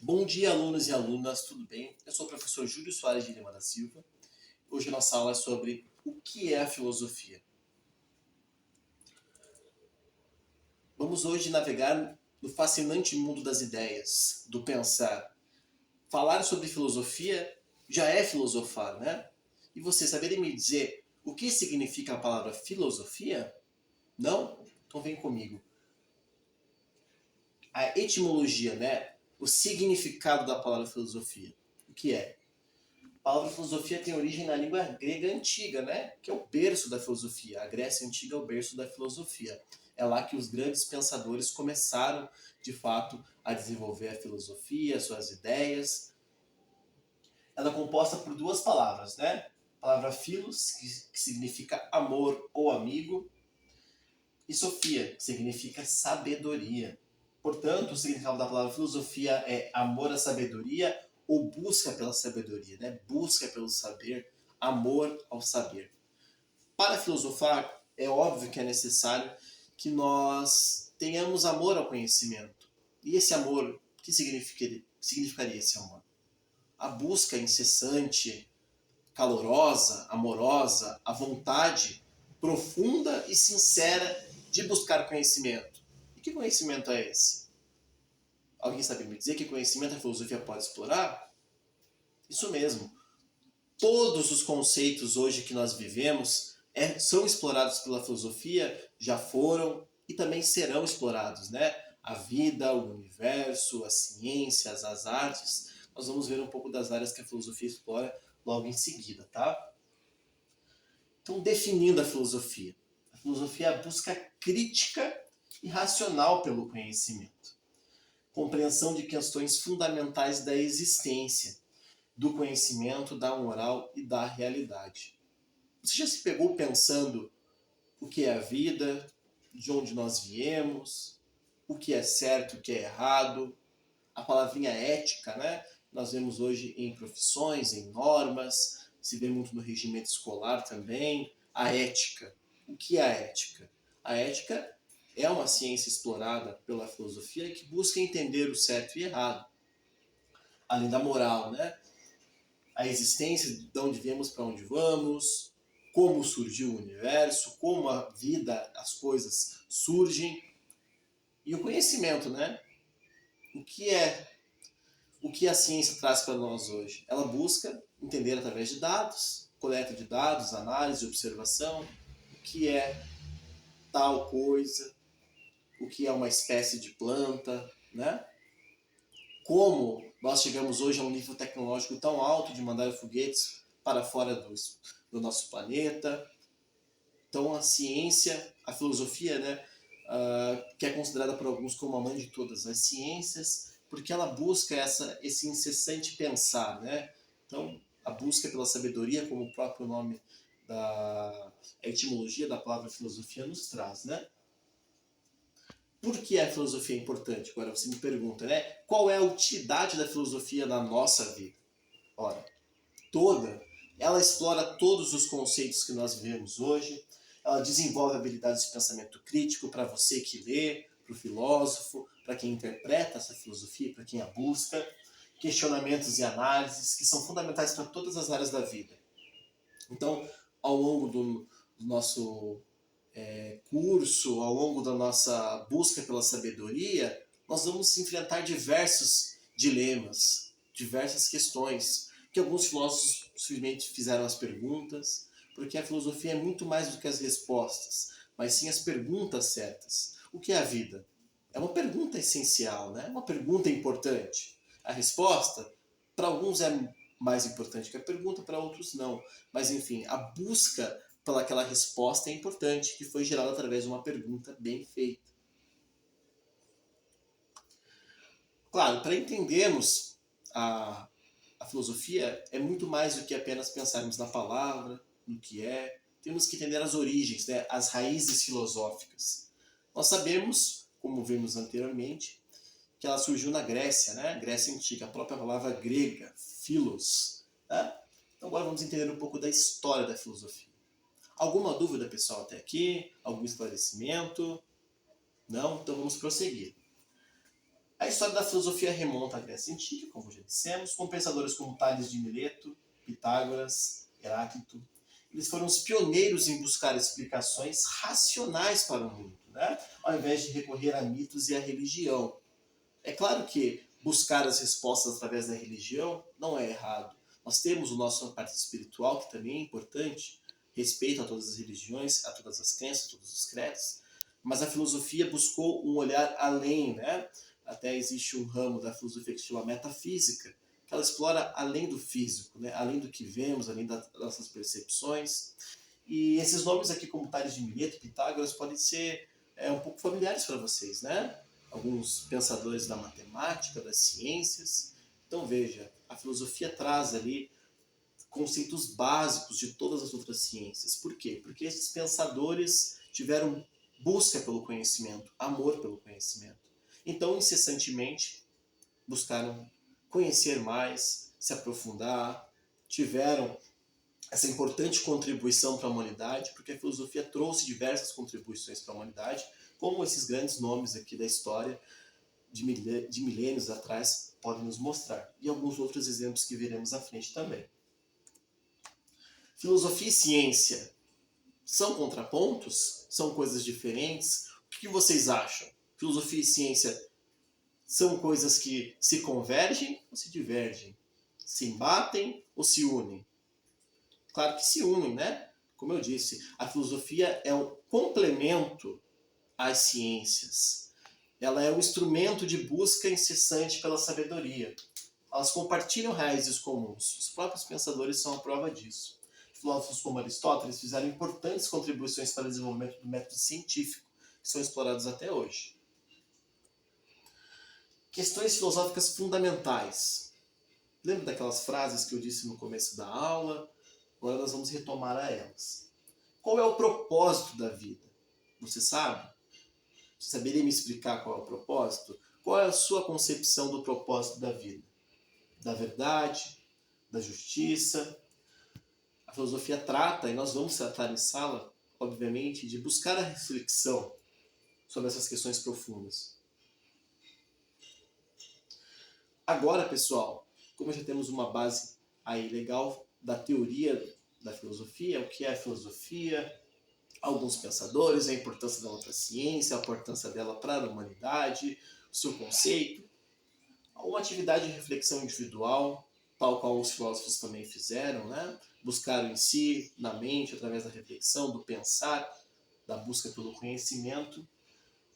Bom dia, alunos e alunas, tudo bem? Eu sou o professor Júlio Soares de Lima da Silva. Hoje a nossa aula é sobre o que é a filosofia. Vamos hoje navegar no fascinante mundo das ideias, do pensar. Falar sobre filosofia já é filosofar, né? E você saberia me dizer o que significa a palavra filosofia? Não? Então vem comigo. A etimologia, né? O significado da palavra filosofia. O que é? A palavra filosofia tem origem na língua grega antiga, né? Que é o berço da filosofia. A Grécia antiga é o berço da filosofia. É lá que os grandes pensadores começaram, de fato, a desenvolver a filosofia, suas ideias. Ela é composta por duas palavras, né? A palavra philos, que significa amor ou amigo, e sofia, que significa sabedoria. Portanto, o significado da palavra filosofia é amor à sabedoria ou busca pela sabedoria, né? Busca pelo saber, amor ao saber. Para filosofar, é óbvio que é necessário que nós tenhamos amor ao conhecimento. E esse amor, o que significaria esse amor? A busca incessante, calorosa, amorosa, a vontade profunda e sincera de buscar conhecimento. E que conhecimento é esse? Alguém sabe me dizer que conhecimento a filosofia pode explorar? Isso mesmo. Todos os conceitos hoje que nós vivemos são explorados pela filosofia, já foram e também serão explorados, né? A vida, o universo, as ciências, as artes. Nós vamos ver um pouco das áreas que a filosofia explora logo em seguida, tá? Então, definindo a filosofia. A filosofia é a busca crítica e racional pelo conhecimento. Compreensão de questões fundamentais da existência, do conhecimento, da moral e da realidade. Você já se pegou pensando o que é a vida, de onde nós viemos, o que é certo, o que é errado? A palavrinha ética, né? Nós vemos hoje em profissões, em normas, se vê muito no regimento escolar também, a ética. O que é a ética? A ética é uma ciência explorada pela filosofia que busca entender o certo e errado, além da moral, né? A existência, de onde viemos para onde vamos, como surgiu o universo, como a vida, as coisas surgem, e o conhecimento, né? O que é o que a ciência traz para nós hoje? Ela busca entender através de dados, coleta de dados, análise, observação, o que é tal coisa, o que é uma espécie de planta, né? Como nós chegamos hoje a um nível tecnológico tão alto de mandar foguetes para fora do nosso planeta. Então a ciência, a filosofia, né, que é considerada por alguns como a mãe de todas as ciências, porque ela busca esse incessante pensar, né? Então a busca pela sabedoria, como o próprio nome da a etimologia da palavra filosofia nos traz, né? Por que a filosofia é importante? Agora você me pergunta, né? Qual é a utilidade da filosofia na nossa vida? Ora, toda. Ela explora todos os conceitos que nós vivemos hoje. Ela desenvolve habilidades de pensamento crítico para você que lê, para o filósofo, para quem interpreta essa filosofia, para quem a busca. Questionamentos e análises que são fundamentais para todas as áreas da vida. Então, ao longo do nosso curso, ao longo da nossa busca pela sabedoria, nós vamos enfrentar diversos dilemas, diversas questões, que alguns filósofos simplesmente fizeram as perguntas, porque a filosofia é muito mais do que as respostas, mas sim as perguntas certas. O que é a vida? É uma pergunta essencial, né? Uma pergunta importante. A resposta, para alguns é mais importante que a pergunta, para outros não. Mas enfim, a busca pelaquela resposta é importante, que foi gerada através de uma pergunta bem feita. Claro, para entendermos a filosofia, é muito mais do que apenas pensarmos na palavra, no que é. Temos que entender as origens, né? As raízes filosóficas. Nós sabemos, como vimos anteriormente, que ela surgiu na Grécia, né? Grécia Antiga, a própria palavra grega, philos. Né? Então agora vamos entender um pouco da história da filosofia. Alguma dúvida, pessoal, até aqui? Algum esclarecimento? Não? Então vamos prosseguir. A história da filosofia remonta à Grécia Antiga, como já dissemos, com pensadores como Tales de Mileto, Pitágoras, Heráclito. Eles foram os pioneiros em buscar explicações racionais para o mundo, né? Ao invés de recorrer a mitos e à religião. É claro que buscar as respostas através da religião não é errado. Nós temos a nossa parte espiritual, que também é importante, respeito a todas as religiões, a todas as crenças, a todos os credos, mas a filosofia buscou um olhar além, né? Até existe um ramo da filosofia que se chama metafísica, que ela explora além do físico, né? Além do que vemos, além das nossas percepções. E esses nomes aqui, como Tales de Mileto, Pitágoras, podem ser um pouco familiares para vocês, né? Alguns pensadores da matemática, das ciências. Então veja, a filosofia traz ali conceitos básicos de todas as outras ciências. Por quê? Porque esses pensadores tiveram busca pelo conhecimento, amor pelo conhecimento. Então, incessantemente, buscaram conhecer mais, se aprofundar, tiveram essa importante contribuição para a humanidade, porque a filosofia trouxe diversas contribuições para a humanidade, como esses grandes nomes aqui da história de milênios atrás podem nos mostrar. E alguns outros exemplos que veremos à frente também. Filosofia e ciência são contrapontos? São coisas diferentes? O que vocês acham? Filosofia e ciência são coisas que se convergem ou se divergem? Se embatem ou se unem? Claro que se unem, né? Como eu disse, a filosofia é um complemento às ciências. Ela é um instrumento de busca incessante pela sabedoria. Elas compartilham raízes comuns. Os próprios pensadores são a prova disso. Filósofos como Aristóteles fizeram importantes contribuições para o desenvolvimento do método científico, que são explorados até hoje. Questões filosóficas fundamentais. Lembra daquelas frases que eu disse no começo da aula? Agora nós vamos retomar a elas. Qual é o propósito da vida? Você sabe? Você saberia me explicar qual é o propósito? Qual é a sua concepção do propósito da vida? Da verdade? Da justiça? A filosofia trata, e nós vamos tratar em sala, obviamente, de buscar a reflexão sobre essas questões profundas. Agora, pessoal, como já temos uma base aí legal da teoria da filosofia, o que é a filosofia, alguns pensadores, a importância da outra ciência, a importância dela para a humanidade, o seu conceito, uma atividade de reflexão individual, tal qual os filósofos também fizeram, né? Buscaram em si, na mente, através da reflexão, do pensar, da busca pelo conhecimento.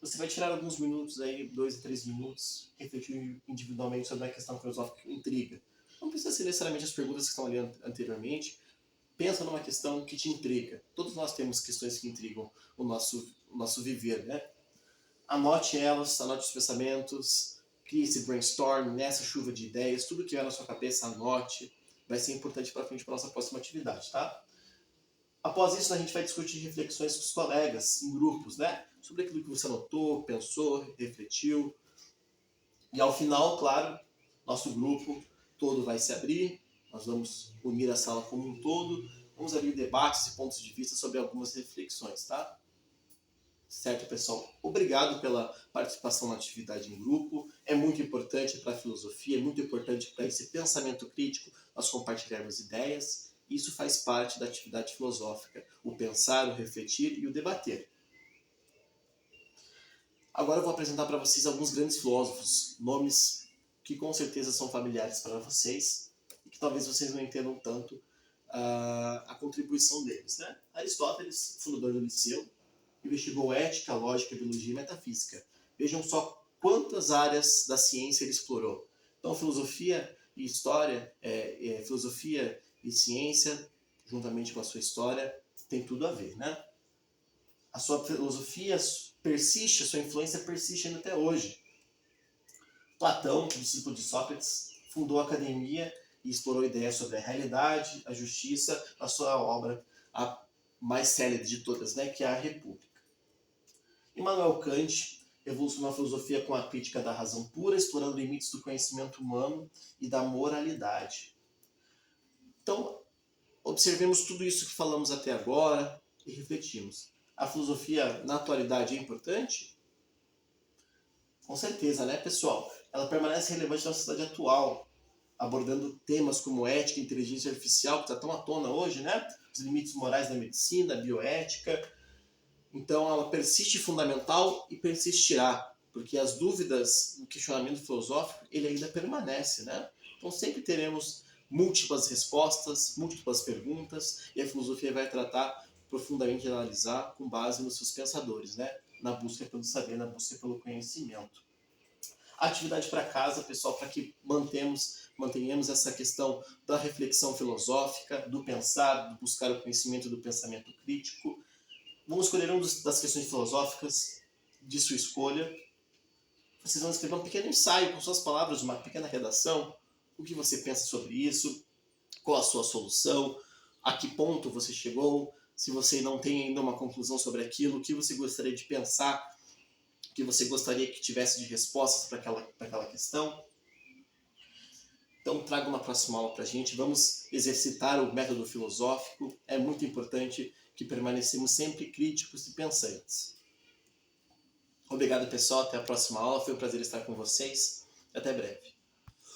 Você vai tirar alguns minutos aí, 2 a 3 minutos, refletir individualmente sobre a questão filosófica que intriga. Não precisa ser necessariamente as perguntas que estão ali anteriormente. Pensa numa questão que te intriga. Todos nós temos questões que intrigam o nosso viver, né? Anote elas, anote os pensamentos, crie esse brainstorm, nessa chuva de ideias, tudo que vier na sua cabeça, anote. Vai ser importante para frente para a nossa próxima atividade, tá? Após isso, a gente vai discutir reflexões com os colegas, em grupos, né? Sobre aquilo que você anotou, pensou, refletiu. E ao final, claro, nosso grupo todo vai se abrir, nós vamos unir a sala como um todo, vamos abrir debates e pontos de vista sobre algumas reflexões, tá? Certo, pessoal? Obrigado pela participação na atividade em grupo. É muito importante para a filosofia, é muito importante para esse pensamento crítico, nós compartilharmos ideias. Isso faz parte da atividade filosófica, o pensar, o refletir e o debater. Agora eu vou apresentar para vocês alguns grandes filósofos, nomes que com certeza são familiares para vocês e que talvez vocês não entendam tanto a contribuição deles, né? Aristóteles, fundador do Liceu, investigou ética, lógica, biologia e metafísica. Vejam só quantas áreas da ciência ele explorou. Então, filosofia e história, filosofia e ciência, juntamente com a sua história, tem tudo a ver, né? A sua filosofia persiste, a sua influência persiste ainda até hoje. Platão, discípulo de Sócrates, fundou a academia e explorou ideias sobre a realidade, a justiça, a sua obra, a mais célebre de todas, né, que é a República. Immanuel Kant evolucionou a filosofia com a crítica da razão pura, explorando limites do conhecimento humano e da moralidade. Então, observemos tudo isso que falamos até agora e refletimos. A filosofia na atualidade é importante? Com certeza, né, pessoal? Ela permanece relevante na sociedade atual, abordando temas como ética e inteligência artificial, que está tão à tona hoje, né? Os limites morais da medicina, bioética. Então, ela persiste fundamental e persistirá, porque as dúvidas, o questionamento filosófico, ele ainda permanece, né? Então, sempre teremos múltiplas respostas, múltiplas perguntas, e a filosofia vai tratar profundamente de analisar com base nos seus pensadores, né? Na busca pelo saber, na busca pelo conhecimento. Atividade para casa, pessoal, para que mantenhamos essa questão da reflexão filosófica, do pensar, do buscar o conhecimento, do pensamento crítico. Vamos escolher uma das questões filosóficas de sua escolha. Vocês vão escrever um pequeno ensaio com suas palavras, uma pequena redação. O que você pensa sobre isso? Qual a sua solução? A que ponto você chegou? Se você não tem ainda uma conclusão sobre aquilo, o que você gostaria de pensar? O que você gostaria que tivesse de respostas para aquela questão? Então traga uma próxima aula para a gente. Vamos exercitar o método filosófico. É muito importante que permanecemos sempre críticos e pensantes. Obrigado, pessoal. Até a próxima aula. Foi um prazer estar com vocês. Até breve.